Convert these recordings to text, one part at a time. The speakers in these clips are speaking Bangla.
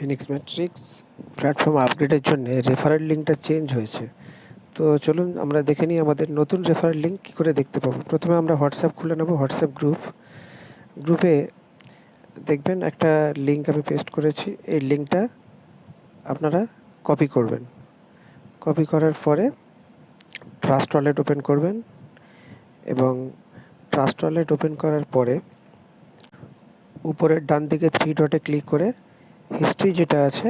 ফিনিক্স ম্যাট্রিক্স প্ল্যাটফর্ম আপগ্রেডের জন্য রেফারেল লিঙ্কটা চেঞ্জ হয়েছে। তো চলুন আমরা দেখে নিই আমাদের নতুন রেফারেল লিঙ্ক কী করে দেখতে পাবো। প্রথমে আমরা হোয়াটসঅ্যাপ খুলে নেব। হোয়াটসঅ্যাপ গ্রুপে দেখবেন একটা লিঙ্ক আমি পেস্ট করেছি। এই লিঙ্কটা আপনারা কপি করবেন। কপি করার পরে ট্রাস্ট ওয়ালেট ওপেন করবেন এবং ট্রাস্ট ওয়ালেট ওপেন করার পরে উপরের ডান দিকে 3 ডটে ক্লিক করে হিস্ট্রি যেটা আছে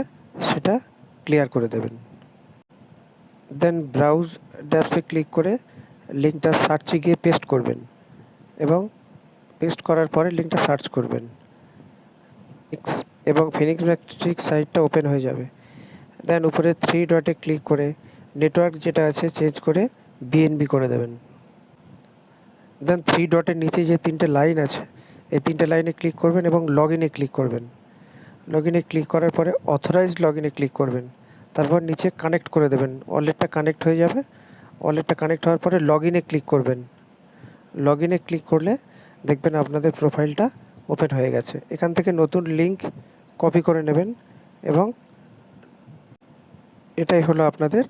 সেটা ক্লিয়ার করে দেবেন। দেন ব্রাউজ ড্যাপসে ক্লিক করে লিঙ্কটা সার্চে গিয়ে পেস্ট করবেন এবং পেস্ট করার পরে লিঙ্কটা সার্চ করবেন এবং ফিনিক্স ম্যাট্রিক্স সাইটটা ওপেন হয়ে যাবে। দেন উপরে 3 ডটে ক্লিক করে নেটওয়ার্ক যেটা আছে চেঞ্জ করে বিএনবি করে দেবেন। দেন 3 ডটের নিচে যে 3টে লাইন আছে এই 3টে লাইনে ক্লিক করবেন এবং লগ ইনে ক্লিক করবেন। লগ ইনে ক্লিক করার পরে অথরাইজড লগ ইনে ক্লিক করবেন। তারপর নিচে কানেক্ট করে দেবেন। ওয়ালেটটা কানেক্ট হয়ে যাবে। ওয়ালেটটা কানেক্ট হওয়ার পরে লগ ইনে ক্লিক করবেন। লগ ইনে ক্লিক করলে দেখবেন আপনাদের প্রোফাইলটা ওপেন হয়ে গেছে। এখান থেকে নতুন লিঙ্ক কপি করে নেবেন এবং এটাই হলো আপনাদের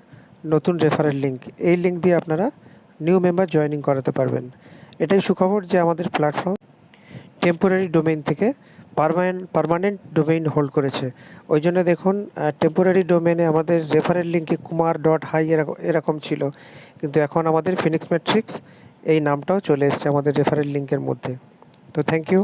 নতুন রেফারেল লিঙ্ক। এই লিঙ্ক দিয়ে আপনারা নিউ মেম্বার জয়েনিং করাতে পারবেন। এটাই সুখবর যে আমাদের প্ল্যাটফর্ম টেম্পোরারি ডোমেইন থেকে পার্মানেন্ট ডোমেইন হোল্ড করেছে। ওই জন্য দেখুন টেম্পোরারি ডোমেইনে আমাদের রেফারেল লিঙ্কে kumar.hi এরকম ছিল, কিন্তু এখন আমাদের ফিনিক্স ম্যাট্রিক্স এই নামটাও চলে এসছে আমাদের রেফারেল লিঙ্কের মধ্যে। তো থ্যাংক ইউ।